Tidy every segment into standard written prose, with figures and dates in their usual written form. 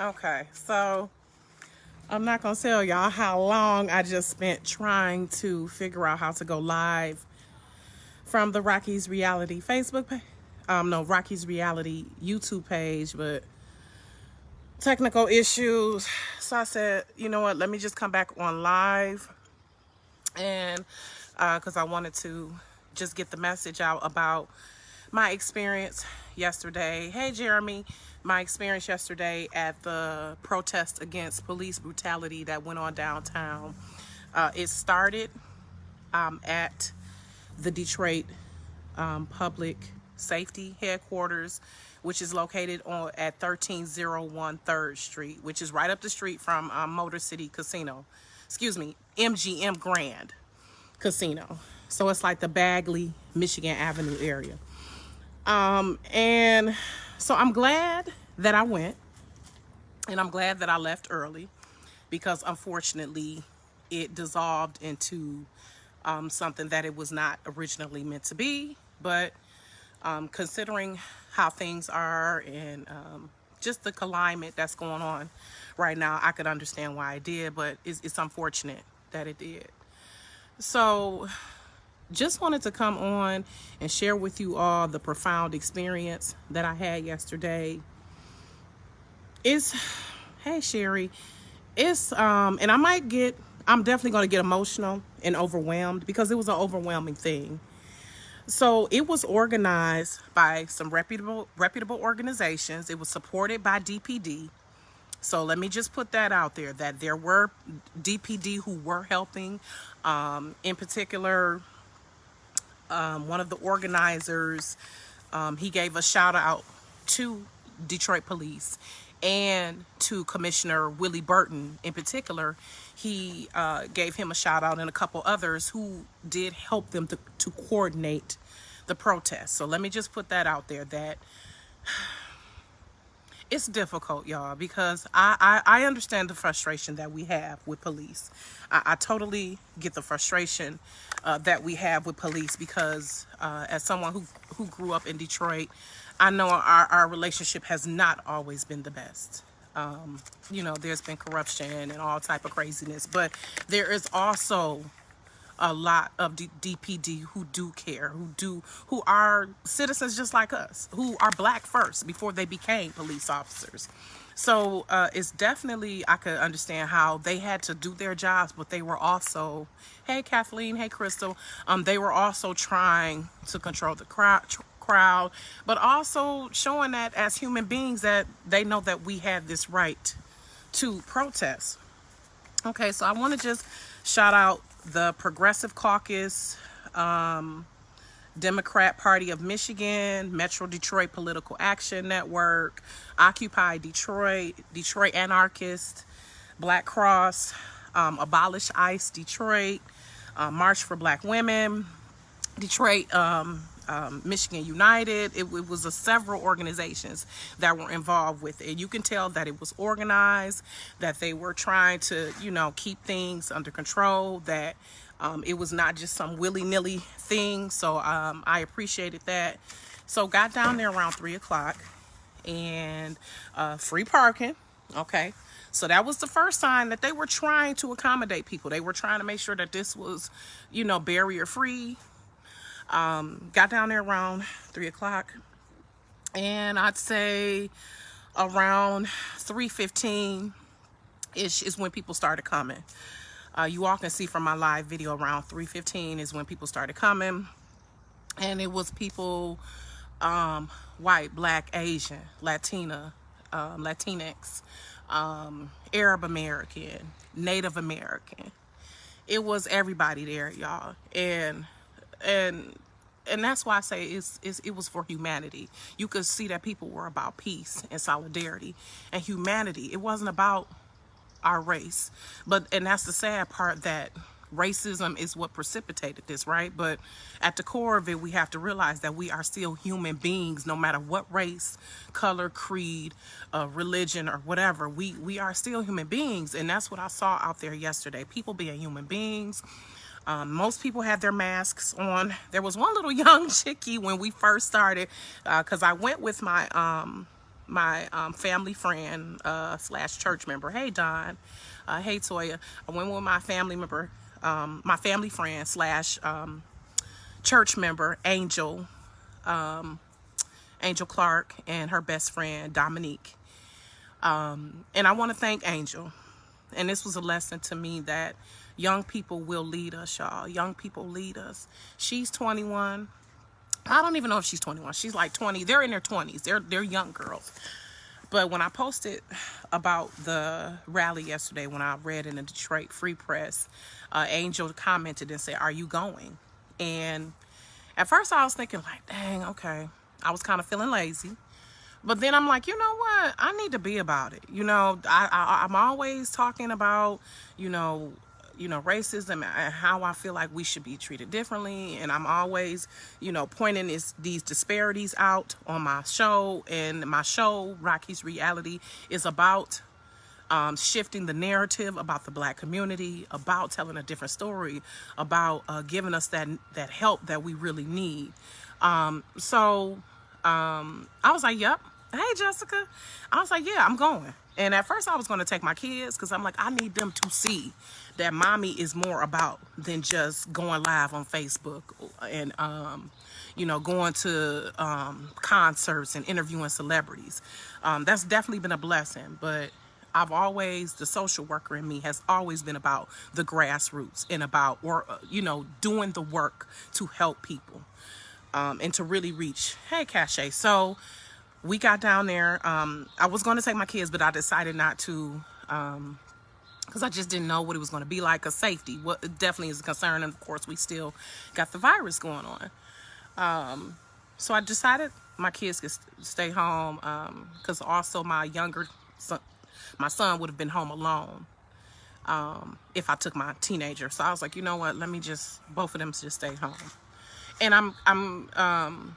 Okay, so I'm not gonna tell y'all how long I just spent trying to figure out how to go live from the Rocky's Reality Facebook page. No, Rocky's Reality YouTube page, but technical issues. So I said, you know what, let me just come back on live, and because I wanted to just get the message out about my experience yesterday. Hey, Jeremy. My experience yesterday at the protest against police brutality that went on downtown. It started at the Detroit Public Safety Headquarters, which is located at 1301 3rd Street, which is right up the street from Motor City Casino. Excuse me, MGM Grand Casino. So it's like the Bagley, Michigan Avenue area. And so I'm glad that I went, and I'm glad that I left early, because unfortunately it dissolved into something that it was not originally meant to be. But considering how things are, and just the climate that's going on right now, I could understand why it did, but it's unfortunate that it did. So just wanted to come on and share with you all the profound experience that I had yesterday. Hey Sherry, and I'm definitely going to get emotional and overwhelmed, because it was an overwhelming thing. So it was organized by some reputable organizations. It was supported by DPD. So let me just put that out there, that there were DPD who were helping. In particular, one of the organizers, he gave a shout out to Detroit Police and to Commissioner Willie Burton in particular. He gave him a shout out, and a couple others who did help them to coordinate the protest. So let me just put that out there, that it's difficult, y'all, because I understand the frustration that we have with police. I totally get the frustration that we have with police, because as someone who grew up in Detroit, I know our relationship has not always been the best. There's been corruption and all type of craziness, but there is also a lot of DPD who do care, who are citizens just like us, who are black first before they became police officers. So it's definitely, I could understand how they had to do their jobs, but they were also, hey Kathleen, hey Crystal, they were also trying to control the crowd, but also showing that as human beings, that they know that we have this right to protest. Okay, so I want to just shout out the Progressive Caucus, Democrat Party of Michigan, Metro Detroit Political Action Network, Occupy Detroit, Detroit Anarchist, Black Cross, Abolish ICE Detroit, March for Black Women, Detroit, Michigan United. It was several organizations that were involved with it. You can tell that it was organized, that they were trying to, keep things under control, that it was not just some willy-nilly thing. So I appreciated that. So got down there around 3 o'clock, and free parking. Okay. So that was the first sign that they were trying to accommodate people. They were trying to make sure that this was, barrier free. Got down there around 3 o'clock, and I'd say around 3:15 ish is when people started coming. You all can see from my live video, around 3:15 is when people started coming, and it was people, white, black, Asian, Latina, Latinx, Arab American, Native American. It was everybody there, y'all, and that's why I say it was for humanity. You could see that people were about peace and solidarity and humanity. It wasn't about our race. And that's the sad part, that racism is what precipitated this, right? But at the core of it, we have to realize that we are still human beings, no matter what race, color, creed, religion, or whatever. We are still human beings, and that's what I saw out there yesterday. People being human beings. Most people had their masks on. There was one little young chickie when we first started, because I went with my my family friend slash church member. Hey, Don. Hey, Toya. I went with my family member, my family friend slash church member, Angel Clark, and her best friend, Dominique. And I want to thank Angel. And this was a lesson to me that young people will lead us, y'all. Young people lead us. She's 21. I don't even know if she's 21. She's like 20. They're in their 20s. They're young girls. But when I posted about the rally yesterday, when I read in the Detroit Free Press, Angel commented and said, "Are you going?" And at first I was thinking like, dang, okay. I was kind of feeling lazy. But then I'm like, you know what? I need to be about it. I'm always talking about, racism and how I feel like we should be treated differently. And I'm always, pointing these disparities out on my show. And my show, Rocky's Reality, is about shifting the narrative about the Black community, about telling a different story, about giving us that help that we really need. So I was like, yep. Hey, Jessica. I was like, yeah, I'm going. And at first I was going to take my kids because I'm like, I need them to see that mommy is more about than just going live on Facebook and, going to concerts and interviewing celebrities. That's definitely been a blessing. But the social worker in me has always been about the grassroots and about, doing the work to help people and to really reach. Hey, Cache. So we got down there. I was going to take my kids, but I decided not to because I just didn't know what it was going to be like. Cause safety, what definitely is a concern, and of course we still got the virus going on. So I decided my kids could stay home because also my son would have been home alone if I took my teenager. So I was like, you know what? Both of them just stay home. And I'm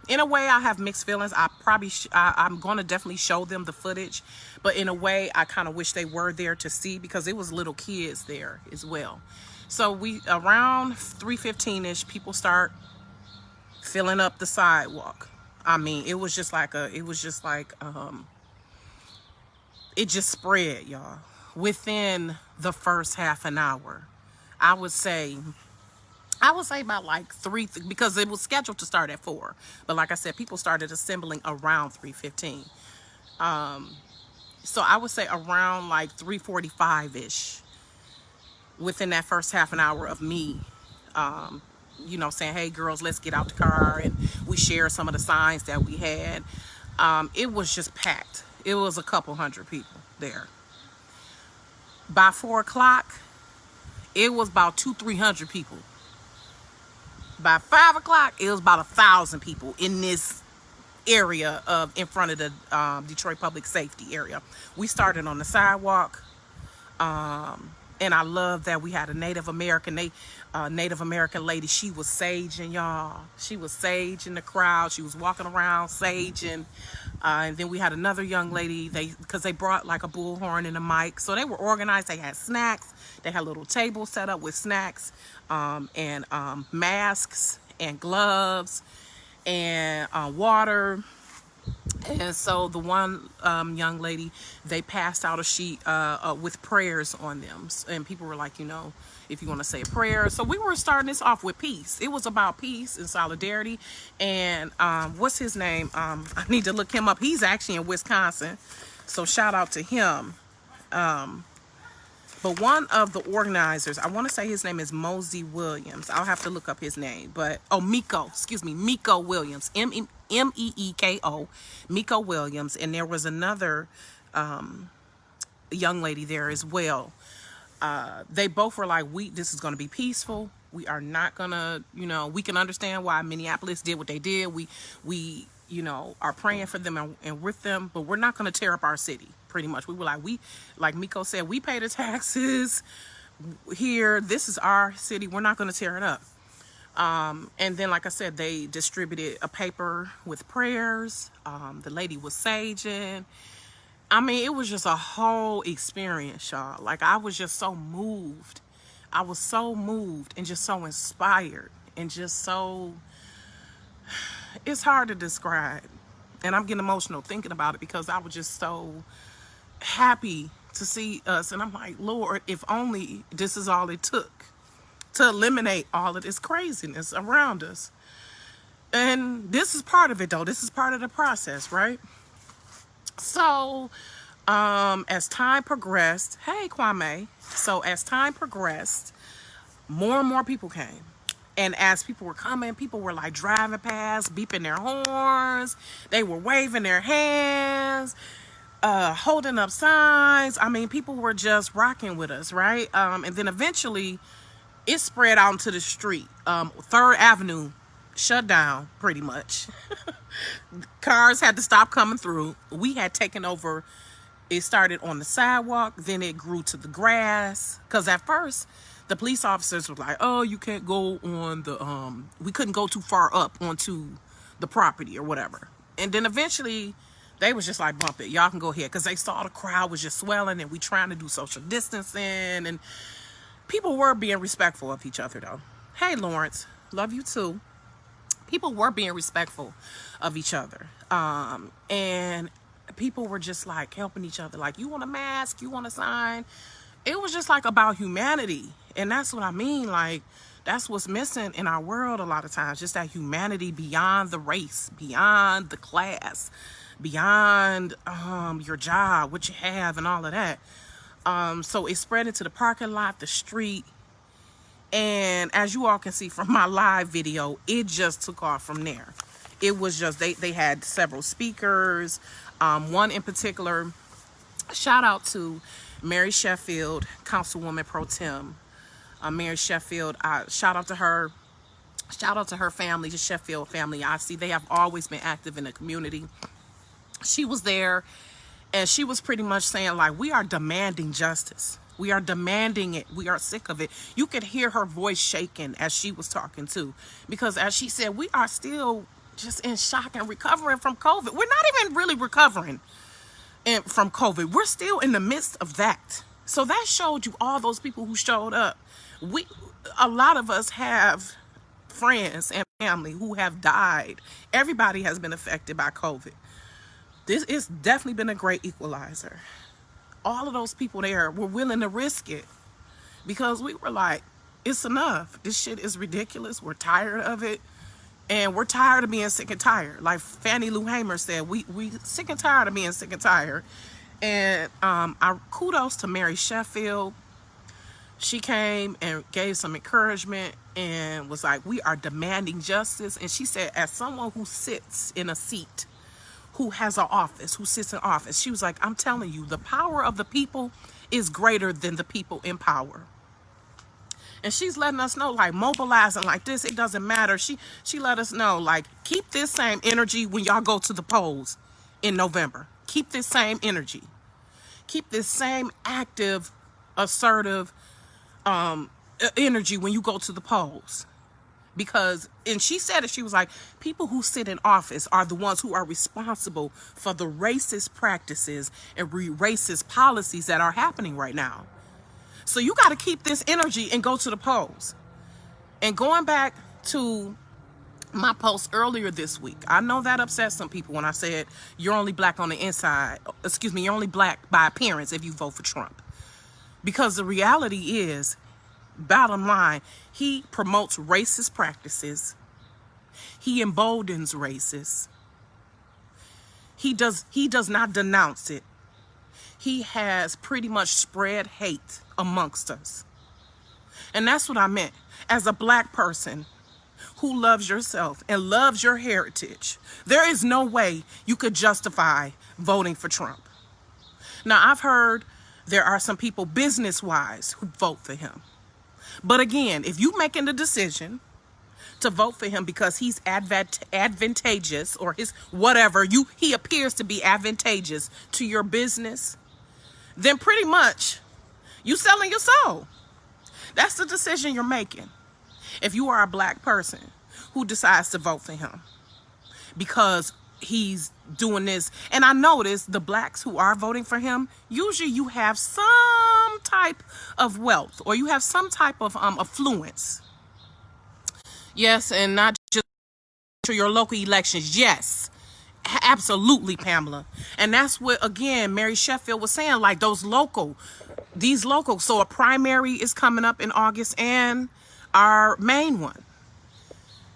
in a way I have mixed feelings. I'm going to definitely show them the footage, but in a way I kind of wish they were there to see because it was little kids there as well. So we around 3:15ish, people start filling up the sidewalk. I mean, it just spread, y'all. Within the first half an hour, I would say about like because it was scheduled to start at 4. But like I said, people started assembling around 3:15. So I would say around like 3:45-ish, within that first half an hour of me, saying, hey girls, let's get out the car. And we shared some of the signs that we had. It was just packed. It was a couple hundred people there. By 4 o'clock, it was about 200-300 people. By 5 o'clock, it was about 1,000 people in this area in front of the Detroit Public Safety area. We started on the sidewalk, and I love that we had a Native American lady. She was saging, y'all. She was saging the crowd. She was walking around saging. And then we had another young lady, because they brought like a bullhorn and a mic. So they were organized. They had snacks. They had a little table set up with snacks and masks and gloves and water. And so the one young lady, they passed out a sheet with prayers on them. And people were like, if you want to say a prayer. So we were starting this off with peace. It was about peace and solidarity. And what's his name? I need to look him up. He's actually in Wisconsin. So shout out to him. But one of the organizers, I want to say his name is Mosey Williams. I'll have to look up his name. Miko Williams. Meeko, Miko Williams. And there was another young lady there as well. They both were like, this is going to be peaceful. We are not going to, we can understand why Minneapolis did what they did. We are praying for them and with them, but we're not going to tear up our city, pretty much. We were like Miko said, we pay the taxes here. This is our city. We're not going to tear it up. And then, like I said, they distributed a paper with prayers. The lady was saging. I mean, it was just a whole experience, y'all. Like, I was just so moved. I was so moved and just so inspired and just so, it's hard to describe. And I'm getting emotional thinking about it because I was just so happy to see us. And I'm like, Lord, if only this is all it took to eliminate all of this craziness around us. And this is part of it, though. This is part of the process, right? So, as time progressed, hey, Kwame. So, as time progressed, more and more people came. And as people were coming, people were like driving past, beeping their horns. They were waving their hands, holding up signs. I mean, people were just rocking with us, right? And then eventually it spread out into the street. 3rd Avenue shut down pretty much. Cars had to stop coming through. We had taken over. It started on the sidewalk, then it grew to the grass. Because at first, the police officers were like, oh, you can't go on the, we couldn't go too far up onto the property or whatever. And then eventually, they was just like, bump it. Y'all can go ahead. Because they saw the crowd was just swelling and we trying to do social distancing. And people were being respectful of each other, though. Hey, Lawrence. Love you, too. People were being respectful of each other. And people were just like helping each other. Like, you want a mask? You want a sign? It was just like about humanity. And that's what I mean. Like, that's what's missing in our world a lot of times. Just that humanity beyond the race, beyond the class, beyond your job, what you have and all of that. So it spread into the parking lot, the street. And as you all can see from my live video, it just took off from there. It was just, they had several speakers. One in particular, shout out to Mary Sheffield, Councilwoman Pro Tem. Mary Sheffield, shout out to her. Shout out to her family, the Sheffield family. I see they have always been active in the community. She was there and she was pretty much saying, like, we are demanding justice. We are demanding it. We are sick of it. You could hear her voice shaking as she was talking too. Because as she said, we are still just in shock and recovering from COVID. We're not even really recovering from COVID. We're still in the midst of that. So that showed you all those people who showed up. A lot of us have friends and family who have died. Everybody has been affected by COVID. This has definitely been a great equalizer. All of those people there were willing to risk it because we were like, it's enough. This shit is ridiculous. We're tired of it. And we're tired of being sick and tired. Like Fannie Lou Hamer said, we sick and tired of being sick and tired. And I kudos to Mary Sheffield. She came and gave some encouragement and was like, we are demanding justice. And she said, as someone who sits in a seat, who has an office, who sits in office, she was like, I'm telling you, the power of the people is greater than the people in power. And she's letting us know, like, mobilizing like this, it doesn't matter. She let us know, like, keep this same energy when y'all go to the polls in November. Keep this same energy. Keep this same active, assertive energy when you go to the polls. Because, and she said it, she was like, people who sit in office are the ones who are responsible for the racist practices and racist policies that are happening right now. So you got to keep this energy and go to the polls. And going back to my post earlier this week, I know that upset some people when I said you're only black on the inside. Excuse me, you're only black by appearance if you vote for Trump. Because the reality is, bottom line, he promotes racist practices. He emboldens racists. He does not denounce it. He has pretty much spread hate amongst us. And that's what I meant. As a black person who loves yourself and loves your heritage, there is no way you could justify voting for Trump. Now, I've heard there are some people business-wise who vote for him. But again, if you're making the decision to vote for him because he's advantageous or his whatever, he appears to be advantageous to your business, then pretty much you selling your soul. That's the decision you're making. If you are a black person who decides to vote for him because he's doing this, and I notice the blacks who are voting for him, usually you have some type of wealth or you have some type of affluence. Yes, and not just your local elections. Yes, Absolutely, Pamela. And that's what, again, Mary Sheffield was saying, like these local. So a primary is coming up in August and our main one.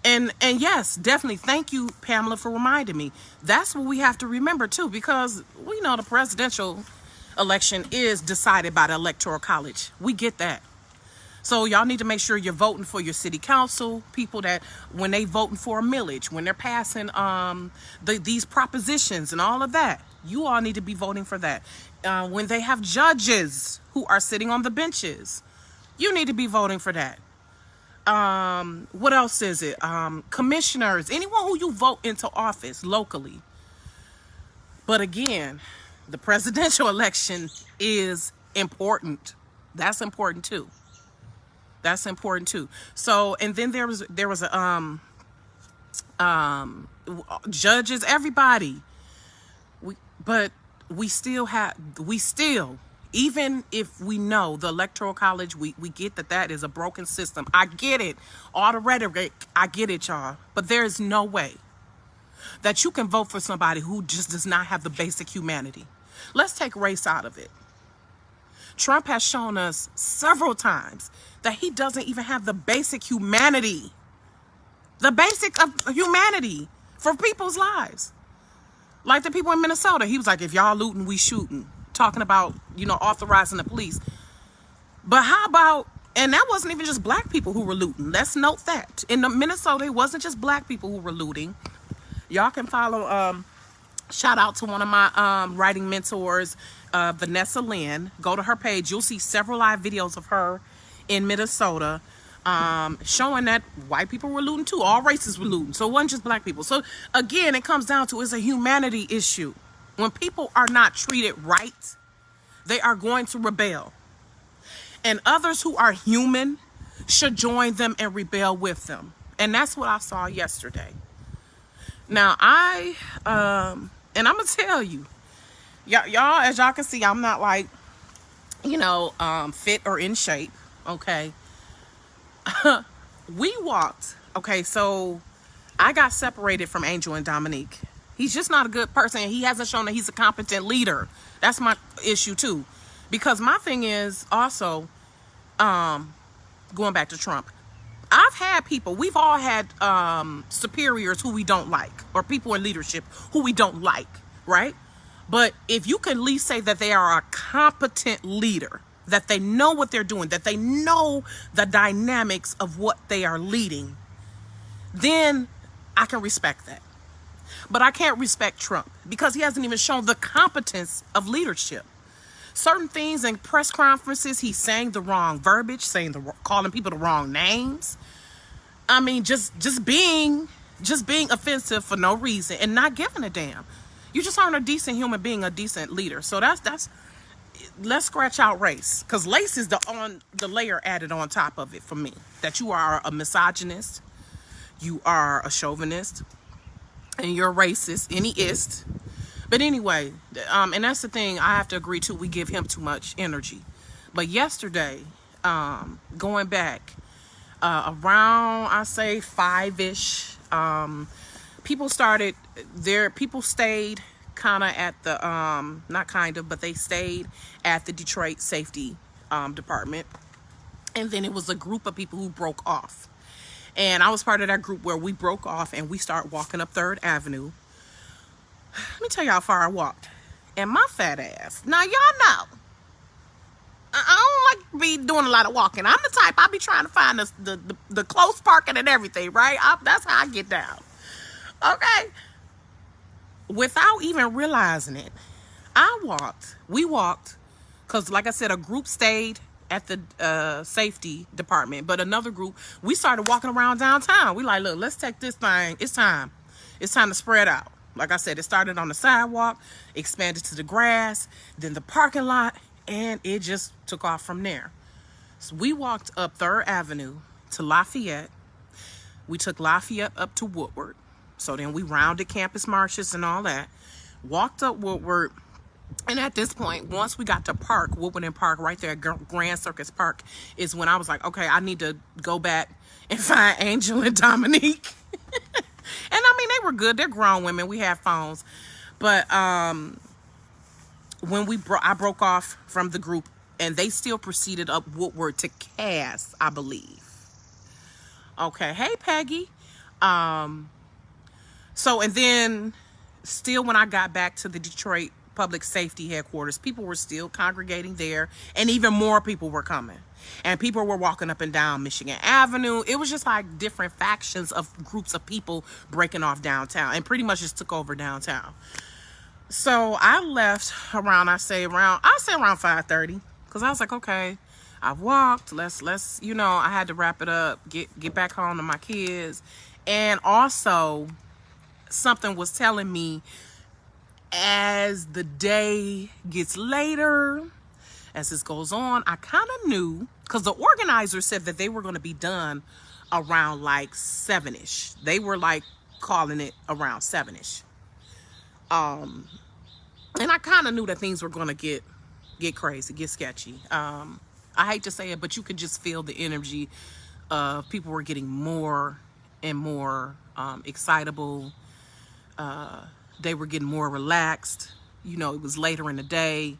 And yes, definitely. Thank you, Pamela, for reminding me. That's what we have to remember too, because we know the presidential election is decided by the Electoral College. We get that. So y'all need to make sure you're voting for your city council people, that when they voting for a millage, when they're passing these propositions and all of that, you all need to be voting for that. When they have judges who are sitting on the benches, you need to be voting for that. What else is it? Commissioners, anyone who you vote into office locally. But again, the presidential election is important. That's important too. That's important too. So, and then there was a judges, everybody. We still, even if we know the Electoral College, we get that is a broken system. I get it. All the rhetoric, I get it, y'all. But there is no way that you can vote for somebody who just does not have the basic humanity. Let's take race out of it. Trump has shown us several times that he doesn't even have the basic humanity. The basic of humanity for people's lives. Like the people in Minnesota. He was like, if y'all looting, we shooting. Talking about, authorizing the police. But how about, and that wasn't even just black people who were looting. Let's note that. In Minnesota, it wasn't just black people who were looting. Y'all can follow, shout out to one of my writing mentors, Vanessa Lynn. Go to her page. You'll see several live videos of her in Minnesota showing that white people were looting too. All races were looting. So it wasn't just black people. So again, it comes down to, it's a humanity issue. When people are not treated right, they are going to rebel. And others who are human should join them and rebel with them. And that's what I saw yesterday. Now, and I'm going to tell you, y'all, as y'all can see, I'm not like, fit or in shape. Okay. We walked. Okay. So I got separated from Angel and Dominique. He's just not a good person. He hasn't shown that he's a competent leader. That's my issue too. Because my thing is also, going back to Trump, I've had people, we've all had superiors who we don't like, or people in leadership who we don't like, right? But if you can at least say that they are a competent leader, that they know what they're doing, that they know the dynamics of what they are leading, then I can respect that. But I can't respect Trump because he hasn't even shown the competence of leadership. Certain things in press conferences, he's saying the wrong verbiage, calling people the wrong names. I mean, just being offensive for no reason and not giving a damn. You just aren't a decent human being, a decent leader. So that's let's scratch out race, because race is the layer added on top of it for me. That you are a misogynist, you are a chauvinist, and you're racist, anyist. But anyway, and that's the thing I have to agree to. We give him too much energy. But yesterday, going back around, I say 5-ish, people stayed kind of at the, not kind of, but they stayed at the Detroit Safety Department. And then it was a group of people who broke off. And I was part of that group where we broke off and we start walking up 3rd Avenue. Let me tell you how far I walked. And my fat ass. Now, y'all know, I don't like to be doing a lot of walking. I'm the type, I be trying to find the close parking and everything, right? That's how I get down. Okay? Without even realizing it, we walked, because like I said, a group stayed at the safety department, but another group, we started walking around downtown. We like, look, let's take this thing. It's time to spread out. Like I said, it started on the sidewalk, expanded to the grass, then the parking lot, and it just took off from there. So we walked up 3rd Avenue to Lafayette. We took Lafayette up to Woodward. So then we rounded Campus Martius and all that, walked up Woodward. And at this point, once we got to Woodward and Park, right there at Grand Circus Park, is when I was like, okay, I need to go back and find Angel and Dominique. And I mean, they were good. They're grown women. We had phones. But when I broke off from the group, and they still proceeded up Woodward to Cass, I believe. Okay. Hey, Peggy. So, and then still when I got back to the Detroit Public Safety Headquarters, people were still congregating there, and even more people were coming. And people were walking up and down Michigan Avenue. It was just like different factions of groups of people breaking off downtown, and pretty much just took over downtown. So I left around, I say around 5:30, because I was like, okay, I've walked. Let's I had to wrap it up, get back home to my kids. And also, something was telling me, as the day gets later, as this goes on, I kind of knew, because the organizers said that they were going to be done around like 7-ish. They were like calling it around 7-ish. And I kind of knew that things were going to get crazy, get sketchy. I hate to say it, but you could just feel the energy of people were getting more and more excitable. They were getting more relaxed. It was later in the day.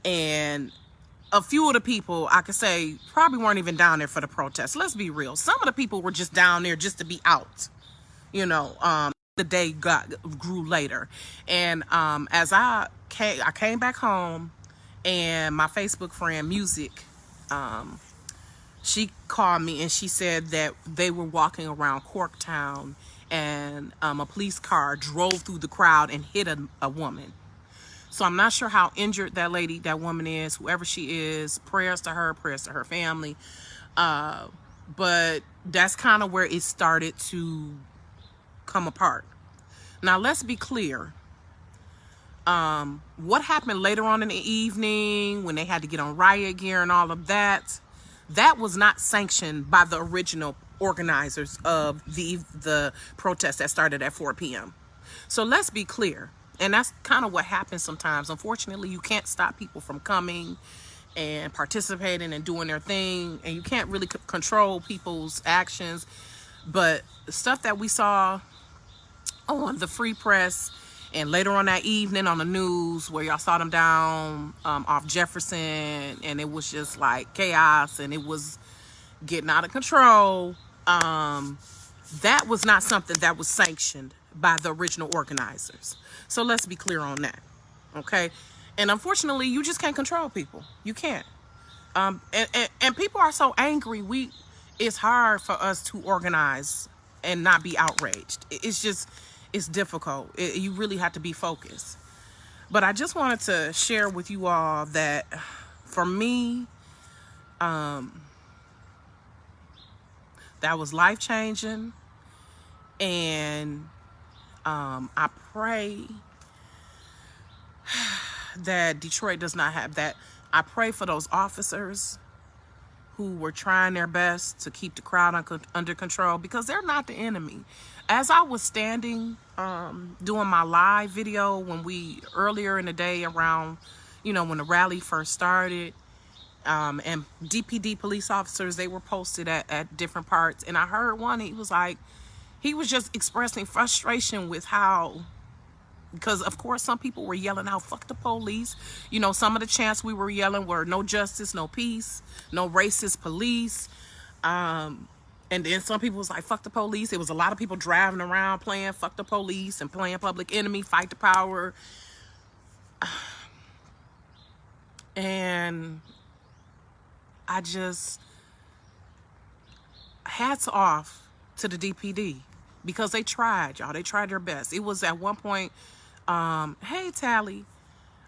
And a few of the people, I could say, probably weren't even down there for the protest. Let's be real. Some of the people were just down there just to be out. The day grew later. And as I came back home, and my Facebook friend, Music, she called me and she said that they were walking around Corktown, and a police car drove through the crowd and hit a woman. So I'm not sure how injured that woman is, whoever she is. Prayers to her family. But that's kind of where it started to come apart. Now, let's be clear. What happened later on in the evening when they had to get on riot gear and all of that, that was not sanctioned by the original organizers of the protest that started at 4 p.m. So let's be clear. And that's kind of what happens sometimes. Unfortunately, you can't stop people from coming and participating and doing their thing. And you can't really control people's actions. But the stuff that we saw on the Free Press and later on that evening on the news, where y'all saw them down off Jefferson, and it was just like chaos and it was getting out of control, that was not something that was sanctioned by the original organizers. So let's be clear on that, okay? And unfortunately, you just can't control people. You can't. And people are so angry. It's hard for us to organize and not be outraged. It's difficult. You really have to be focused. But I just wanted to share with you all that for me, that was life-changing. And I pray that Detroit does not have that. I pray for those officers who were trying their best to keep the crowd under control, because they're not the enemy. As I was standing doing my live video earlier in the day around, when the rally first started, and DPD police officers, they were posted at different parts, and I heard one, he was just expressing frustration with how, because of course some people were yelling out, fuck the police. Some of the chants we were yelling were no justice, no peace, no racist police. And then some people was like, fuck the police. It was a lot of people driving around playing fuck the police and playing Public Enemy, Fight the Power. And I just, hats off to the DPD, because they tried, y'all. They tried their best. It was at one point, hey, Tally,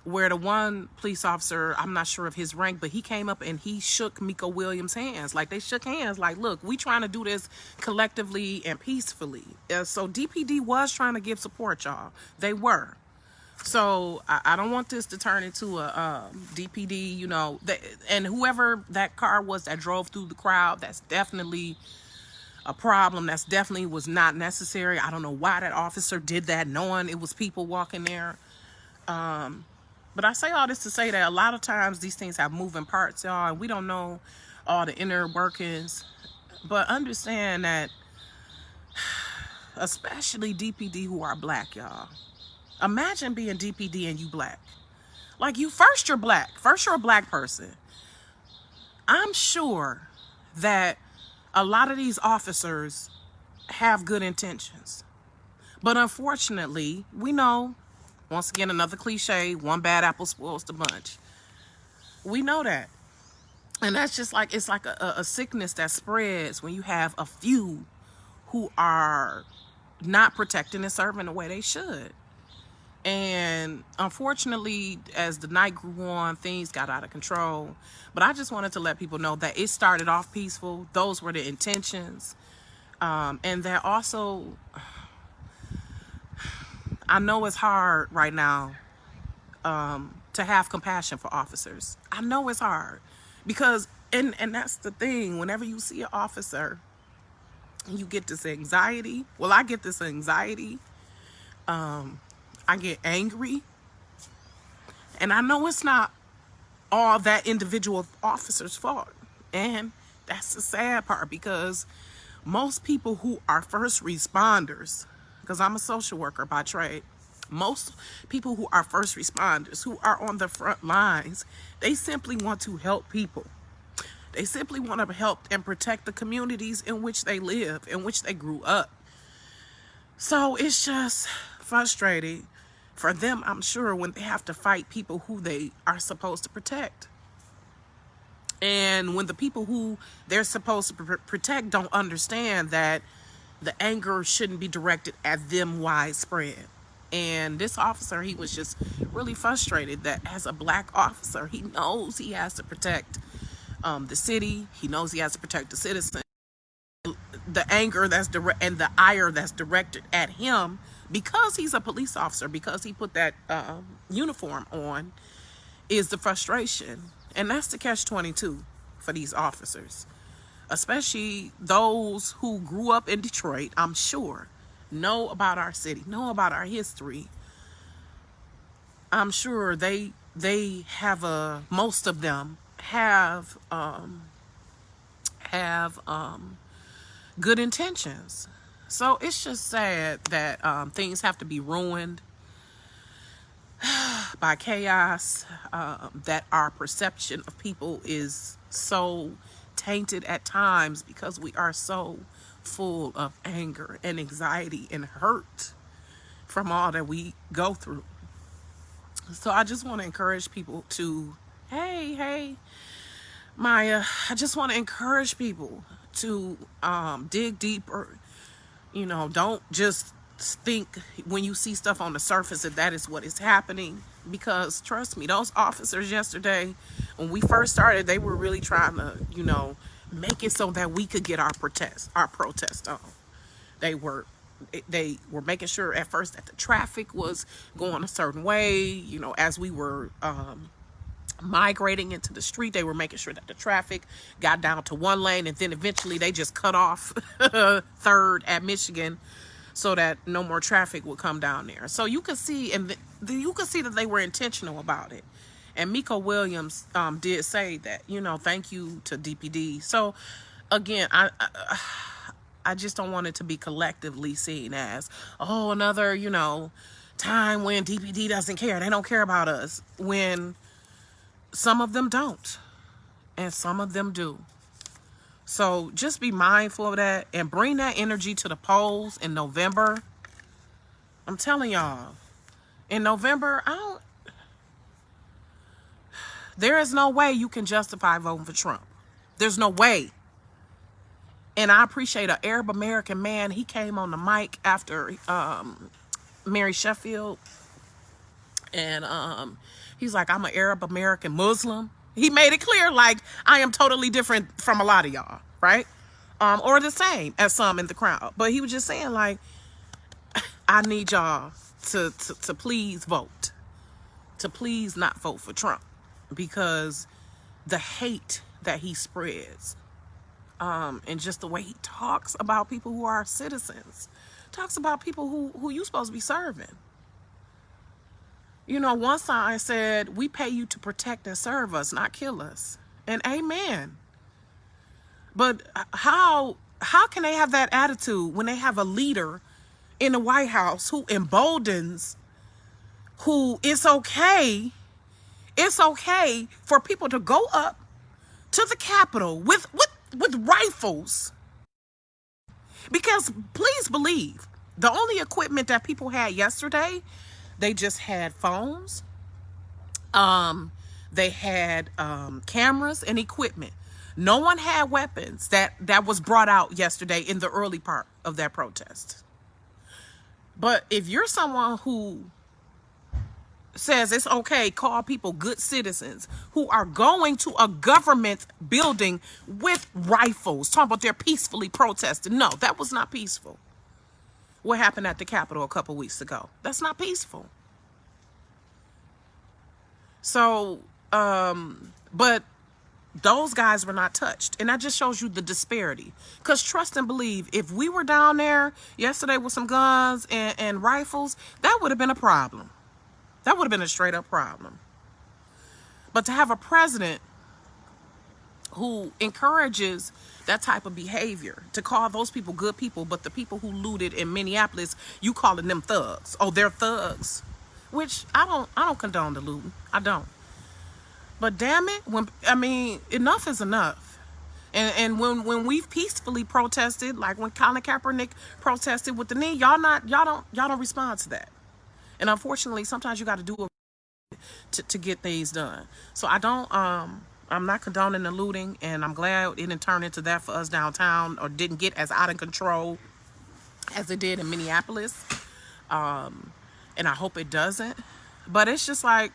where the one police officer, I'm not sure of his rank, but he came up and he shook Miko Williams' hands. Like, they shook hands. Like, look, we trying to do this collectively and peacefully. So DPD was trying to give support, y'all. They were. So I don't want this to turn into a DPD, and whoever that car was that drove through the crowd, that's definitely a problem. That's definitely was not necessary. I don't know why that officer did that, knowing it was people walking there. But I say all this to say that a lot of times these things have moving parts, y'all, and we don't know all the inner workings. But understand that especially DPD who are black, y'all. Imagine being DPD and you black. Like, you're black. First, you're a black person. I'm sure that a lot of these officers have good intentions. But unfortunately, we know, once again, another cliche, one bad apple spoils the bunch. We know that. And that's just like, it's like a sickness that spreads when you have a few who are not protecting and serving the way they should. And unfortunately, as the night grew on, things got out of control. But I just wanted to let people know that it started off peaceful. Those were the intentions. And that also, I know it's hard right now to have compassion for officers. I know it's hard because, and that's the thing, whenever you see an officer, you get this anxiety. Well, I get this anxiety. I get angry. And I know it's not all that individual officer's fault. And that's the sad part, because most people who are first responders, because I'm a social worker by trade, most people who are first responders, who are on the front lines, they simply want to help people. They simply want to help and protect the communities in which they live, in which they grew up. So it's just frustrating for them, I'm sure, when they have to fight people who they are supposed to protect. And when the people who they're supposed to protect don't understand that the anger shouldn't be directed at them widespread. And this officer, he was just really frustrated that as a black officer, he knows he has to protect the city. He knows he has to protect the citizens. The anger that's direct and the ire that's directed at him, because he's a police officer, because he put that uniform on, is the frustration. And that's the catch-22 for these officers, especially those who grew up in Detroit, I'm sure, know about our city, know about our history. I'm sure they have most of them have good intentions. So it's just sad that things have to be ruined by chaos, that our perception of people is so tainted at times because we are so full of anger and anxiety and hurt from all that we go through. So I just want to encourage people to, hey, Maya, I just want to encourage people to dig deeper. You know, don't just think when you see stuff on the surface that is what is happening, because trust me, those officers yesterday, when we first started, they were really trying to, make it so that we could get our protest on. They were making sure at first that the traffic was going a certain way, as we were migrating into the street. They were making sure that the traffic got down to one lane, and then eventually they just cut off 3rd at Michigan so that no more traffic would come down there. So you could see, and you could see that they were intentional about it. And Miko Williams did say that, thank you to DPD. So again, I just don't want it to be collectively seen as, another, time when DPD doesn't care. They don't care about us, when some of them don't, and some of them do. So just be mindful of that and bring that energy to the polls in November. I'm telling y'all, in November, there is no way you can justify voting for Trump. There's no way. And I appreciate an Arab American man. He came on the mic after Mary Sheffield, and he's like, I'm an Arab American Muslim. He made it clear, like, I am totally different from a lot of y'all, right? Or the same as some in the crowd. But he was just saying, like, I need y'all to please vote. To please not vote for Trump. Because the hate that he spreads, and just the way he talks about people who are citizens, talks about people who you supposed to be serving. One sign said, we pay you to protect and serve us, not kill us. And amen. But how can they have that attitude when they have a leader in the White House who emboldens, who it's okay for people to go up to the Capitol with rifles. Because please believe, the only equipment that people had yesterday, they just had phones, they had cameras and equipment. No one had weapons that was brought out yesterday in the early part of that protest. But if you're someone who says it's okay, call people good citizens who are going to a government building with rifles, talking about they're peacefully protesting. No, that was not peaceful. What happened at the Capitol a couple weeks ago? That's not peaceful. So, but those guys were not touched. And that just shows you the disparity. Because trust and believe, if we were down there yesterday with some guns and rifles, that would have been a problem. That would have been a straight up problem. But to have a president who encourages that type of behavior, to call those people good people, but the people who looted in Minneapolis, you calling them thugs. Oh, they're thugs. Which I don't condone the looting. I don't. But damn it, enough is enough. And when we've peacefully protested, like when Colin Kaepernick protested with the knee, y'all don't respond to that. And unfortunately, sometimes you got to do it to get things done. So I'm not condoning the looting, and I'm glad it didn't turn into that for us downtown, or didn't get as out of control as it did in Minneapolis. And I hope it doesn't. But it's just like,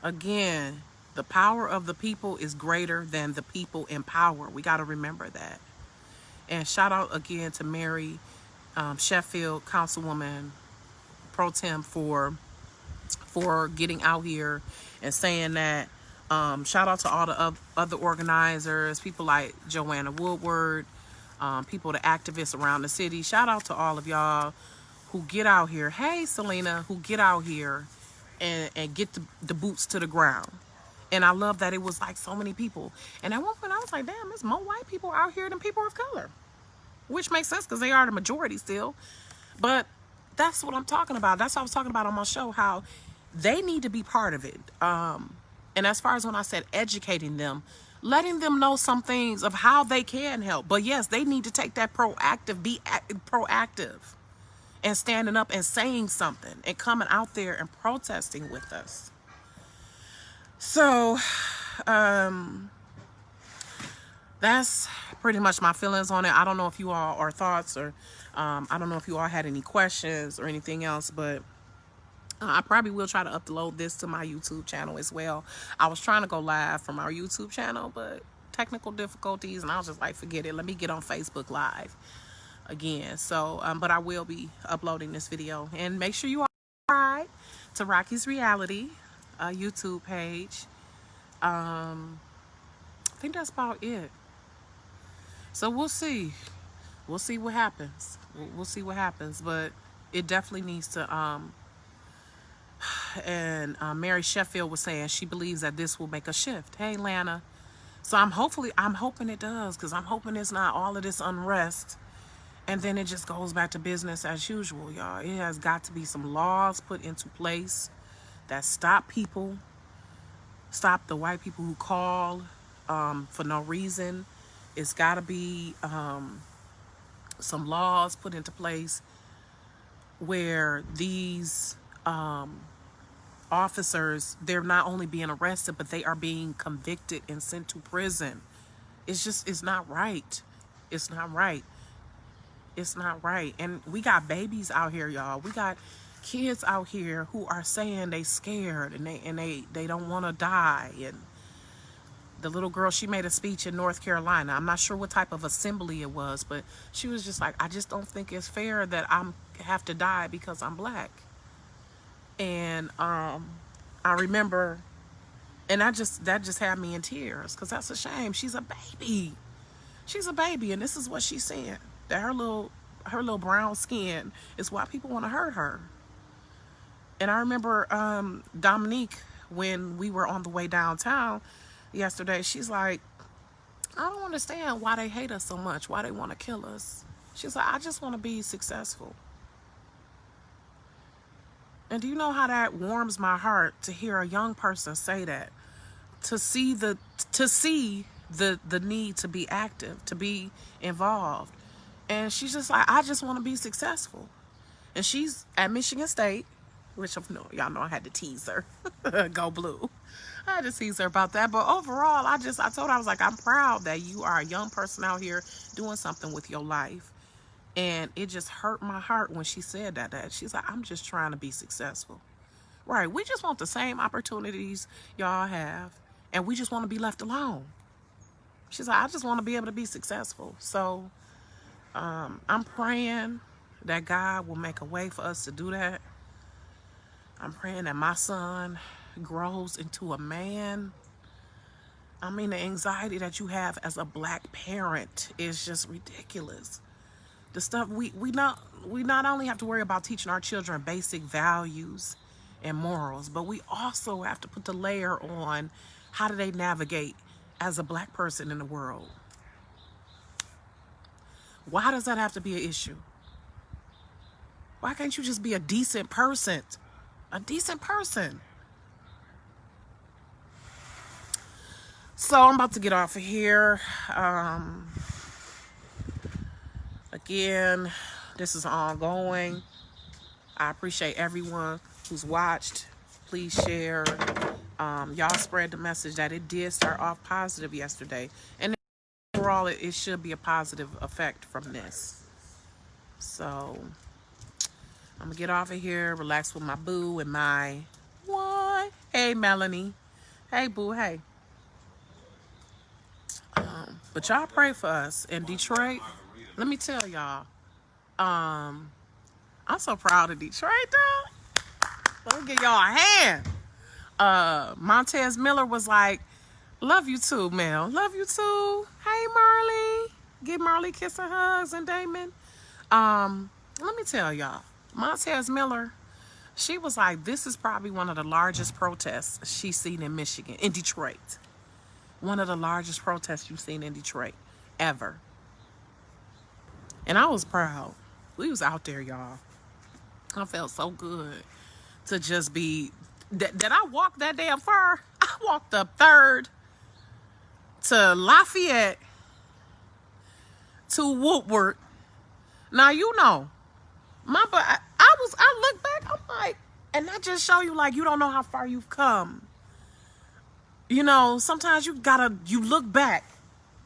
again, the power of the people is greater than the people in power. We got to remember that. And shout out again to Mary Sheffield, Councilwoman Pro Tem, for getting out here and saying that. Shout out to all the other organizers, people like Joanna Woodward, people, the activists around the city. Shout out to all of y'all who get out here. Hey, Selena, who get out here and get the boots to the ground. And I love that it was like so many people. And at one point I was like, damn, there's more white people out here than people of color. Which makes sense because they are the majority still. But that's what I'm talking about. That's what I was talking about on my show, how they need to be part of it. And as far as when I said educating them, letting them know some things of how they can help. But yes, they need to take that be proactive and standing up and saying something and coming out there and protesting with us. So, that's pretty much my feelings on it. I don't know if you all are thoughts, or I don't know if you all had any questions or anything else, but I probably will try to upload this to my YouTube channel as well. I was trying to go live from our YouTube channel, but technical difficulties, and I was just like, forget it. Let me get on Facebook Live again. So, but I will be uploading this video. And make sure you are subscribed to Rocky's Reality YouTube page. I think that's about it. So we'll see. We'll see what happens. We'll see what happens. But it definitely needs to... And Mary Sheffield was saying she believes that this will make a shift. Hey, Lana. So I'm hoping it does, because I'm hoping it's not all of this unrest and then it just goes back to business as usual, y'all. It has got to be some laws put into place that stop the white people who call for no reason. It's got to be some laws put into place where these officers, they're not only being arrested, but they are being convicted and sent to prison. It's not right. It's not right. It's not right. And we got babies out here, y'all. We got kids out here who are saying they scared and they don't want to die. And the little girl, she made a speech in North Carolina. I'm not sure what type of assembly it was, but she was just like, I just don't think it's fair that I have to die because I'm black. And I remember, and that just had me in tears, because that's a shame. She's a baby. She's a baby, and this is what she's saying, that her little brown skin is why people want to hurt her. And I remember Dominique, when we were on the way downtown yesterday, she's like, I don't understand why they hate us so much, why they want to kill us. She's like, I just want to be successful. And do you know how that warms my heart to hear a young person say that? To see the need to be active, to be involved. And she's just like, I just want to be successful. And she's at Michigan State, which y'all know I had to tease her. Go blue. I had to tease her about that. But overall, I told her, I was like, I'm proud that you are a young person out here doing something with your life. And it just hurt my heart when she said that she's like, I'm just trying to be successful. Right. We just want the same opportunities y'all have. And we just want to be left alone. She's like, I just want to be able to be successful. So I'm praying that God will make a way for us to do that. I'm praying that my son grows into a man. I mean, the anxiety that you have as a black parent is just ridiculous. The stuff we not only have to worry about teaching our children basic values and morals, but we also have to put the layer on how do they navigate as a black person in the world. Why does that have to be an issue? Why can't you just be a decent person? A decent person. So I'm about to get off of here. Again, this is ongoing. I appreciate everyone who's watched. Please share. Y'all spread the message that it did start off positive yesterday. And overall, it should be a positive effect from this. So I'm going to get off of here, relax with my boo and my what? Hey, Melanie. Hey, boo. Hey. But y'all pray for us in Detroit. Let me tell y'all. I'm so proud of Detroit, though. Let me give y'all a hand. Montez Miller was like, love you too, Mel. Love you too. Hey, Marley. Give Marley kiss and hugs and Damon. Let me tell y'all. Montez Miller, she was like, this is probably one of the largest protests she's seen in Michigan, in Detroit. One of the largest protests you've seen in Detroit ever. And I was proud. We was out there, y'all. I felt so good to just be, that I walked that damn far. I walked up 3rd to Lafayette to Woodward. Now, you know, I look back, I'm like, and that just show you, like, you don't know how far you've come. You know, sometimes you look back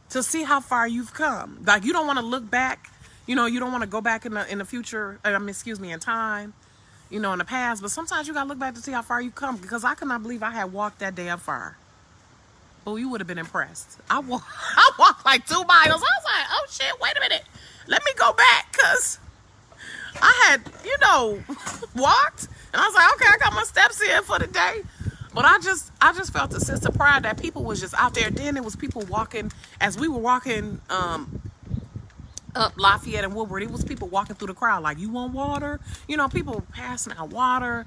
to see how far you've come. Like, you don't want to look back. You know, you don't want to go back in the future, in time, you know, in the past. But sometimes you got to look back to see how far you've come. Because I could not believe I had walked that damn far. Oh, you would have been impressed. I walked like 2 miles. I was like, oh, shit, wait a minute. Let me go back. Because I had, you know, walked. And I was like, okay, I got my steps in for the day. But I just felt a sense of pride that people was just out there. Then there was people walking, as we were walking up Lafayette and Woodward, it was people walking through the crowd like, you want water? You know, people were passing out water.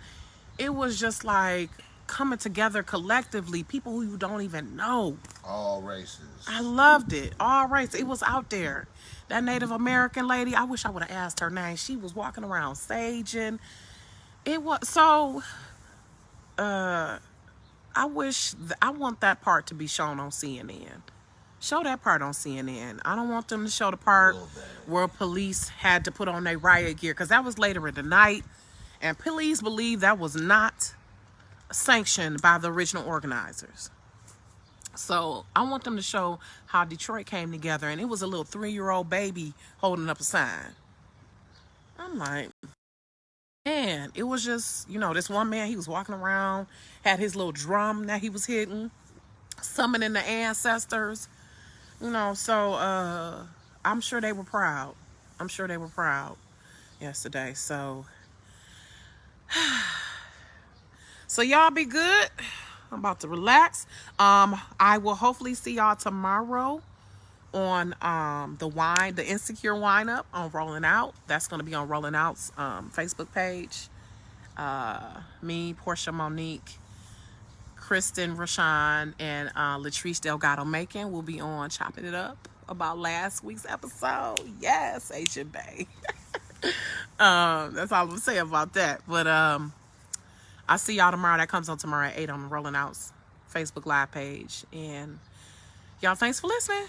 It was just like coming together collectively, people who you don't even know. All races. I loved it. All races. It was out there. That Native American lady, I wish I would have asked her name. She was walking around saging. It was so... I want that part to be shown on CNN. Show that part on CNN. I don't want them to show the part where police had to put on their riot gear, because that was later in the night, and police believe that was not sanctioned by the original organizers. So I want them to show how Detroit came together, and it was a little 3-year-old baby holding up a sign. I'm like, man, it was just, you know, this one man, he was walking around, had his little drum that he was hitting, summoning the ancestors, you know. So I'm sure they were proud. I'm sure they were proud yesterday. So y'all be good. I'm about to relax. I will hopefully see y'all tomorrow on the Insecure Wine Up on Rolling Out. That's going to be on Rolling Out's Facebook page. Me, Portia Monique, Kristen Rashawn and Latrice Delgado Macon will be on chopping it up about last week's episode. Yes, Agent Bay. That's all I'm gonna say about that. But I'll see y'all tomorrow. That comes on tomorrow at 8 on the Rolling Outs Facebook Live page. And y'all, thanks for listening.